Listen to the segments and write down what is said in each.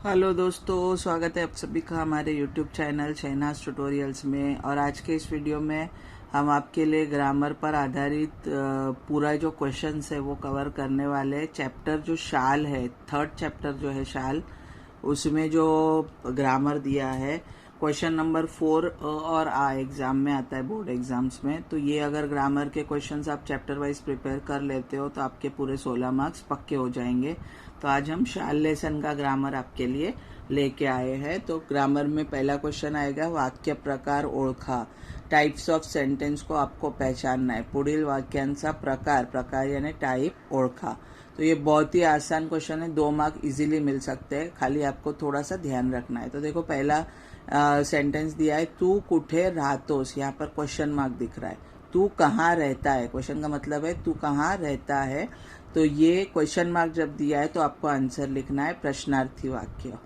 Hello दोस्तों, स्वागत है आप सभी का हमारे यूट्यूब चैनल शहनाज ट्यूटोरियल्स में। और आज के इस वीडियो में हम आपके लिए ग्रामर पर आधारित पूरा जो क्वेश्चंस है वो कवर करने वाले। चैप्टर जो शाल है, थर्ड चैप्टर जो है शाल, उसमें जो ग्रामर दिया है क्वेश्चन नंबर 4 और एग्जाम में आता है, बोर्ड एग्जाम्स में। तो ये अगर ग्रामर के क्वेश्चंस आप चैप्टर वाइज प्रिपेयर कर लेते हो तो आपके पूरे 16 मार्क्स पक्के हो जाएंगे। तो आज हम शाल लेसन का ग्रामर आपके लिए लेके आए हैं। तो ग्रामर में पहला क्वेश्चन आएगा, वाक्य प्रकार ओळखा। टाइप्स ऑफ सेंटेंस को आपको पहचानना है। पुढील वाक्यांचा प्रकार, प्रकार यानी टाइप, ओळखा। तो ये बहुत ही आसान क्वेश्चन है, 2 मार्क इजीली मिल सकते हैं, खाली आपको थोड़ा सा ध्यान रखना है। तो देखो, पहला सेंटेंस दिया है, तू कुठे राहतोस। यहाँ पर क्वेश्चन मार्क दिख रहा है। तू कहाँ रहता है, क्वेश्चन का मतलब है तू कहाँ रहता है। तो ये क्वेश्चन मार्क जब दिया है तो आपको आंसर लिखना है प्रश्नार्थी वाक्य।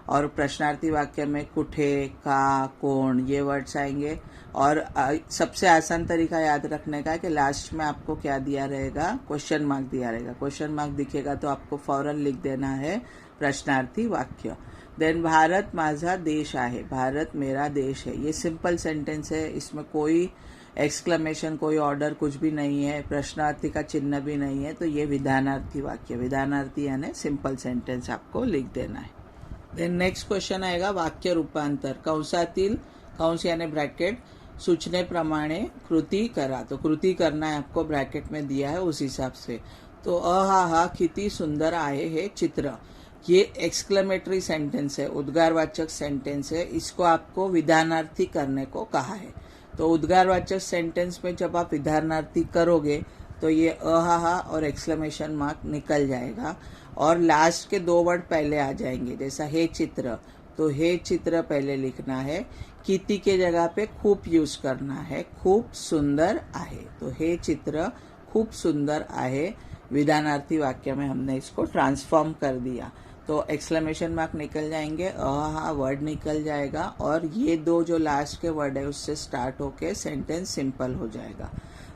और प्रश्नार्थी वाक्य में कुठे, का, कौन, ये वर्ड्स आएंगे। और सबसे आसान तरीका याद रखने का है कि लास्ट में आपको क्या दिया रहेगा, क्वेश्चन मार्क दिया रहेगा। क्वेश्चन मार्क दिखेगा तो आपको फौरन लिख देना है प्रश्नार्थी वाक्य। देन, भारत माझा देश आहे। भारत मेरा देश है। ये सिंपल सेंटेंस है, इसमें कोई एक्सक्लेमेशन, कोई ऑर्डर, कुछ भी नहीं है, प्रश्नार्थी का चिन्ह भी नहीं है। तो ये विधानार्थी वाक्य, विधानार्थी यानी सिंपल सेंटेंस आपको लिख देना है। देन नेक्स्ट क्वेश्चन आएगा, वाक्य रूपांतर। कंसातील, कंस यानी ब्रैकेट, सूचनेप्रमाणे कृती करा। तो कृती करना है आपको, ब्रैकेट में दिया है उस हिसाब से। तो अहा किती सुंदर आहे हे चित्र, ये एक्सक्लेमेटरी सेंटेंस है, उद्गारवाचक सेंटेंस है। इसको आपको विधानार्थी करने को कहा है। तो उद्गारवाचक सेंटेंस में जब आप विधानार्थी करोगे तो ये अहा और एक्सक्लेमेशन मार्क निकल जाएगा और लास्ट के 2 वर्ड पहले आ जाएंगे। जैसा हे चित्र, तो हे चित्र पहले लिखना है। किती के जगह पे खूप यूज करना है, खूप सुंदर आहे। तो हे चित्र खूप सुंदर आहे, विधानार्थी वाक्य में हमने इसको ट्रांसफॉर्म कर दिया। तो एक्सक्लेमेशन मार्क निकल जाएंगे, अहा वर्ड निकल जाएगा और ये 2 जो लास्ट के वर्ड है उससे स्टार्ट होके सेंटेंस सिंपल हो जाएगा।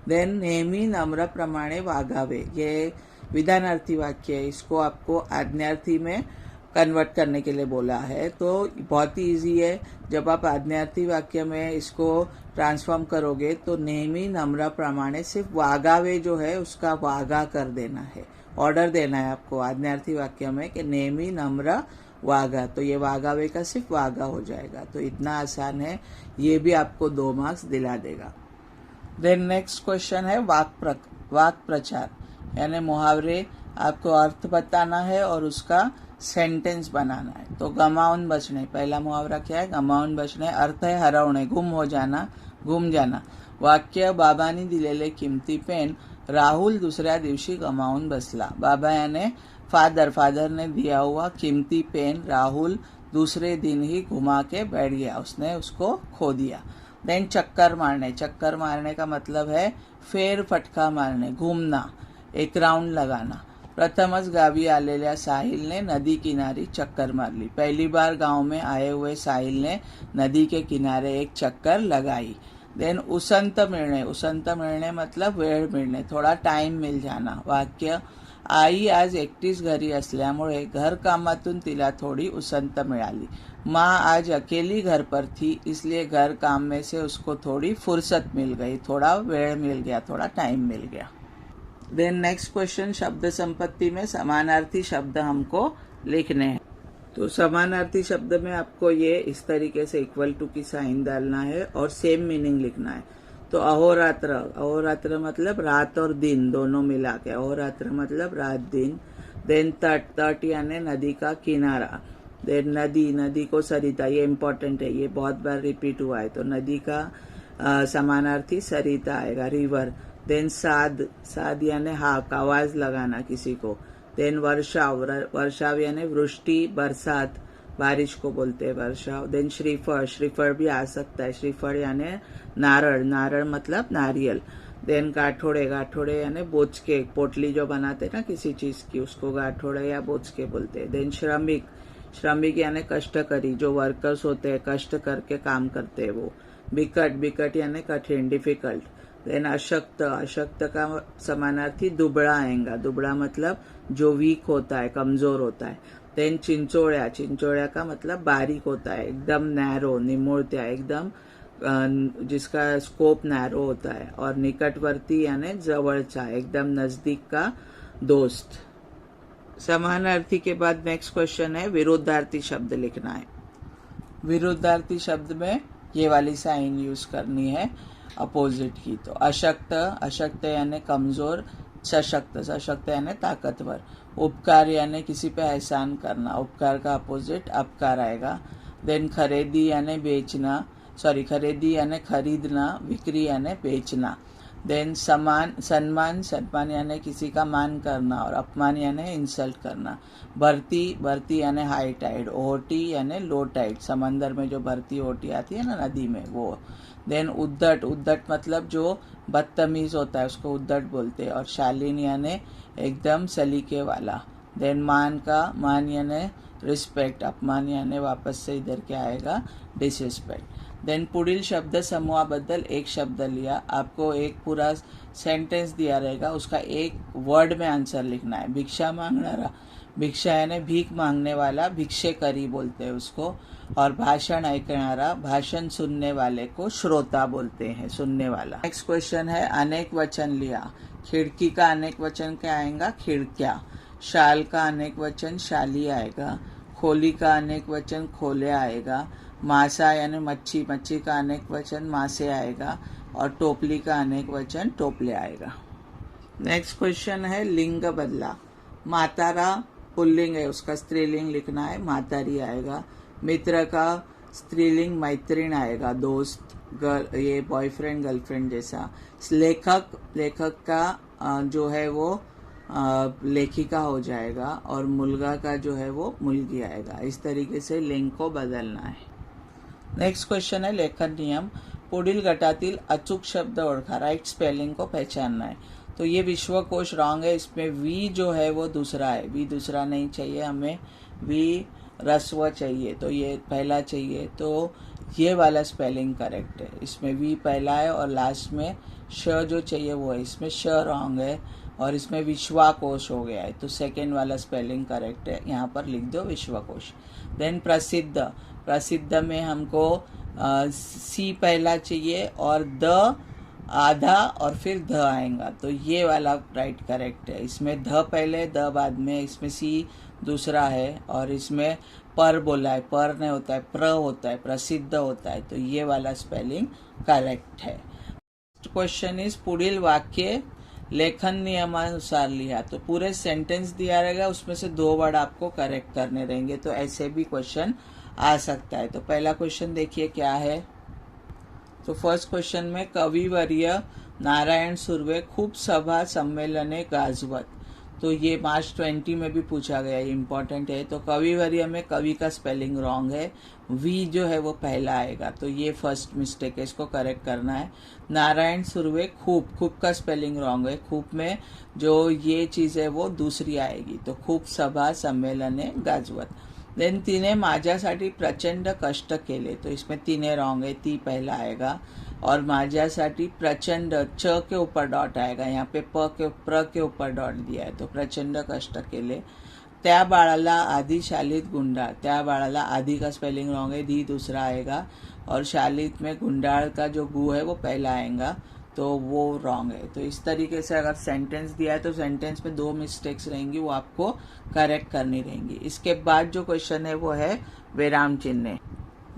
देन, नेहमी नम्रप्रमाणे वागावे, ये विधानार्थी वाक्य है, इसको आपको आज्ञार्थी में कन्वर्ट करने के लिए बोला है। तो बहुत ही ईजी है। जब आप आज्ञार्थी वाक्य में इसको ट्रांसफॉर्म करोगे तो नेहमी नम्रप्रमाणे सिर्फ वागावे जो है उसका वागा कर देना है, ऑर्डर देना है आपको आज्ञार्थी वाक्य में कि नेहमी नम्र वागा। तो ये वागावे का सिर्फ वागा हो जाएगा। तो इतना आसान है, ये भी आपको 2 मार्क्स दिला देगा। देन नेक्स्ट क्वेश्चन है, वाक प्रचार यानी मुहावरे। आपको अर्थ बताना है और उसका सेंटेंस बनाना है। तो गमावून बचणे, पहला मुहावरा क्या है, गमावून बचणे। अर्थ है हरवणे, गुम हो जाना, गुम जाना। वाक्य, बाबांनी दिलेले किमती पेन राहुल दूसऱ्या दिवशी गमावून बसला। बाबा यानी फादर, फादर ने दिया हुआ कीमती पेन राहुल दूसरे दिन ही घुमा के बैठ गया, उसने उसको खो दिया। देन, चक्कर मारने, चक्कर मारने का मतलब है फेर फटका मारणे, घूमना, एक राउंड लगाना। प्रथमच गावी आलेल्या साहिलने नदी किनारी चक्कर मारली। पहली बार गांव में आए हुए साहिल ने नदी के किनारे एक चक्कर लगाई। देन, उसंत मिळणे, उसंत मिळणे मतलब वेळ मिळणे, थोड़ा टाइम मिल जाना। वाक्य, आई आज एकटीच घरी असल्यामुळे घरकामातून तिला थोड़ी उसंत मिळाली। माँ आज अकेली घर पर थी, इसलिए घर काम में से उसको थोड़ी फुर्सत मिल गई, थोड़ा वेळ मिल गया, थोड़ा टाइम मिल गया। देन नेक्स्ट क्वेश्चन, शब्द संपत्ति में समानार्थी शब्द हमको लिखने हैं। तो समानार्थी शब्द में आपको ये इस तरीके से इक्वल टू की साइन डालना है और सेम मीनिंग लिखना है। तो अहोरात्र, अहोरात्र मतलब रात और दिन दोनों मिला के, अहोरात्र मतलब रात दिन। देन, तट, तट यानी नदी का किनारा। देन, नदी, नदी को सरिता, ये इम्पोर्टेंट है, ये बहुत बार रिपीट हुआ है। तो नदी का समानार्थी सरिता आएगा, रिवर। देन, साद, साद यानी हाक, आवाज लगाना किसी को। देन, वर्षाव, वर्षाव यानी वृष्टि, बरसात, बारिश को बोलते हैं वर्षाव। देन, श्रीफल, श्रीफल भी आ सकता है, श्रीफल यानी नारळ, नारळ मतलब नारियल। देन, गाठोड़े, गाठोड़े यानी बोचके, पोटली जो बनाते हैं ना किसी चीज की, उसको गाठोड़े या बोचके बोलते हैं। देन, श्रमिक, श्रमिक यानी कष्टकरी, जो वर्कर्स होते हैं कष्ट करके काम करते हैं वो। बिकट, बिकट यानी कठिन, डिफिकल्ट। देन, अशक्त, अशक्त का समानार्थी दुबड़ा आएगा, दुबड़ा मतलब जो वीक होता है, कमजोर होता है। देन चिंचोळ्या, चिंचोळ्या का मतलब बारीक होता है, एकदम नैरो, निमुळत्या, एकदम जिसका स्कोप नैरो होता है। और निकटवर्ती यानी जवळचा, एकदम नजदीक का दोस्त। समानार्थी के बाद नेक्स्ट क्वेश्चन है विरुद्धार्थी शब्द लिखना है। विरुद्धार्थी शब्द में ये वाली साइन यूज करनी है अपोजिट की। तो अशक्त, अशक्त यानी कमजोर, सशक्त, सशक्त यानी ताकतवर। उपकार यानी किसी पे एहसान करना, उपकार का अपोजिट अपकार आएगा। देन खरीदी यानी बेचना, सॉरी खरीदी यानी खरीदना, बिक्री यानी बेचना। देन समान, सम्मान, सम्मान यानी किसी का मान करना और अपमान यानी इंसल्ट करना। भर्ती, भर्ती यानी हाई टाइड। ओटी यानी लो टाइड, समंदर में जो भर्ती ओटी आती है ना नदी में, वो। देन उद्दट, उद्दट मतलब जो बदतमीज होता है उसको उद्दट बोलते हैं। और शालीन यानी एकदम सलीके वाला। देन मान का, मान यानी रिस्पेक्ट, अपमान यानी वापस से इधर क्या आएगा, डिसरिस्पेक्ट। देन पुढील शब्द समूहाबद्दल एक शब्द लिया, आपको एक पूरा सेंटेंस दिया रहेगा, उसका एक वर्ड में आंसर लिखना है। भिक्षा मांगणारा, भिक्षा यानी भीख मांगने वाला, भिक्षेकरी बोलते हैं उसको। और भाषण ऐकणारा, भाषण सुनने वाले को श्रोता बोलते हैं, सुनने वाला। नेक्स्ट क्वेश्चन है अनेक वचन लिया। खिड़की का अनेक वचन क्या आएगा, खिड़कियाँ। शाल का अनेक वचन शाली आएगा। खोली का अनेक वचन खोले आएगा। मासा यानी मच्छी, मच्छी का अनेक वचन मासे आएगा। और टोपली का अनेक वचन टोपले आएगा। नेक्स्ट क्वेश्चन है लिंग बदला। मातारा पुल्लिंग है, उसका स्त्रीलिंग लिखना है, मातारी आएगा। मित्र का स्त्रीलिंग मैत्रीण आएगा, दोस्त, ये बॉयफ्रेंड गर्लफ्रेंड जैसा। लेखक, लेखक का जो है वो लेखिका हो जाएगा। और मुलगा का जो है वो मुलगी आएगा। इस तरीके से लिंग को बदलना है। नेक्स्ट क्वेश्चन है लेखन नियम। पुढील गटातील अचूक शब्द ओळखा, राइट स्पेलिंग को पहचानना है। तो ये विश्वकोश रॉन्ग है, इसमें वी जो है वो दूसरा है, वी दूसरा नहीं चाहिए हमें, वी रस्व चाहिए, तो ये पहला चाहिए। तो ये वाला स्पेलिंग करेक्ट है, इसमें वी पहला है और लास्ट में श जो चाहिए वो है, इसमें श रॉन्ग है और इसमें विश्वाकोश हो गया है, तो सेकेंड वाला स्पेलिंग करेक्ट है, यहाँ पर लिख दो विश्वकोश। देन प्रसिद्ध, प्रसिद्ध में हमको सी पहला चाहिए और द आधा और फिर ध आएगा, तो ये वाला राइट करेक्ट है। इसमें ध पहले द बाद में, इसमें सी दूसरा है और इसमें पर बोला है, पर नहीं होता है, प्र होता है, प्रसिद्ध होता है, तो ये वाला स्पेलिंग करेक्ट है। क्वेश्चन इज पुढील वाक्य लेखन नियमानुसार लिया। तो पूरे सेंटेंस दिया रहेगा, उसमें से 2 वर्ड आपको करेक्ट करने रहेंगे, तो ऐसे भी क्वेश्चन आ सकता है। तो पहला क्वेश्चन देखिए क्या है। तो फर्स्ट क्वेश्चन में कविवर्य नारायण सुर्वे खूब सभा सम्मेलने गाजवत, तो ये मार्च 20 में भी पूछा गया, ये इंपॉर्टेंट है। तो कविवर्य में कवि का स्पेलिंग रॉन्ग है, वी जो है वो पहला आएगा, तो ये फर्स्ट मिस्टेक है, इसको करेक्ट करना है। नारायण सुर्वे खूब, खूब का स्पेलिंग रॉन्ग है, खूब में जो ये चीज़ है वो दूसरी आएगी, तो खूब सभा सम्मेलने गाजवत। देन तिने माझ्यासाठी प्रचंड कष्ट केले, तो इसमें तिने रॉन्ग है, ती पहला आएगा। और माझ्यासाठी प्रचंड, च के ऊपर डॉट आएगा, यहाँ पे प्र के ऊपर डॉट दिया है, तो प्रचंड कष्ट केले। त्या बाळाला आधी शालीत गुंडाळ, त्या बाळाला आधी का स्पेलिंग रॉन्ग है, दी दूसरा आएगा। और शालीत में गुंडाळ का जो गु है वो पहला आएगा, तो वो रॉन्ग है। तो इस तरीके से अगर सेंटेंस दिया है तो सेंटेंस में 2 मिस्टेक्स रहेंगी, वो आपको करेक्ट करनी रहेंगी। इसके बाद जो क्वेश्चन है वो है विराम चिन्ह।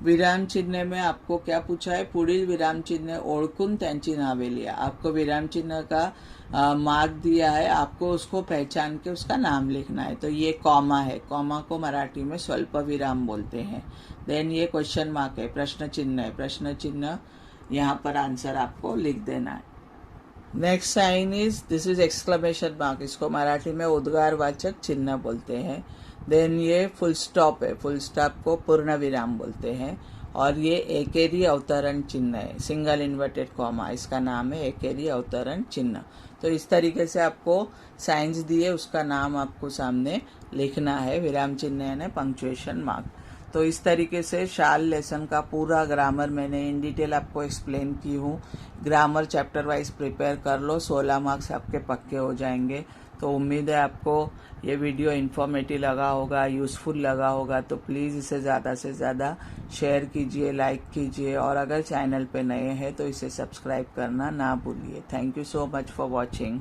विराम चिन्ह में आपको क्या पूछा है, पुढील विराम चिन्ह ओळखून त्यांची नावे लिया। आपको विराम चिन्ह का मार्क दिया है, आपको उसको पहचान के उसका नाम लिखना है। तो ये कॉमा है, कॉमा को मराठी में स्वल्प विराम बोलते हैं। देन ये क्वेश्चन मार्क है, प्रश्न चिन्ह है, प्रश्न चिन्ह यहाँ पर आंसर आपको लिख देना है। Next sign is, this is exclamation mark, इसको मराठी में उद्गारवाचक चिन्ह बोलते हैं। देन ये फुल स्टॉप है, फुल स्टॉप को पूर्ण विराम बोलते हैं। और ये एकेरी अवतरण चिन्ह है, सिंगल इन्वर्टेड कॉमा, इसका नाम है एकेरी अवतरण चिन्ह। तो इस तरीके से आपको साइंस दिए, उसका नाम आपको सामने लिखना है, विराम चिन्ह यानी पंक्चुएशन मार्क। तो इस तरीके से शाल लेसन का पूरा ग्रामर मैंने इन डिटेल आपको एक्सप्लेन की हूँ। ग्रामर चैप्टर वाइज प्रिपेयर कर लो, 16 मार्क्स आपके पक्के हो जाएंगे। तो उम्मीद है आपको ये वीडियो इन्फॉर्मेटिव लगा होगा, यूज़फुल लगा होगा। तो प्लीज़ इसे ज़्यादा से ज़्यादा शेयर कीजिए, लाइक कीजिए, और अगर चैनल पे नए हैं तो इसे सब्सक्राइब करना ना भूलिए। Thank you so much for watching.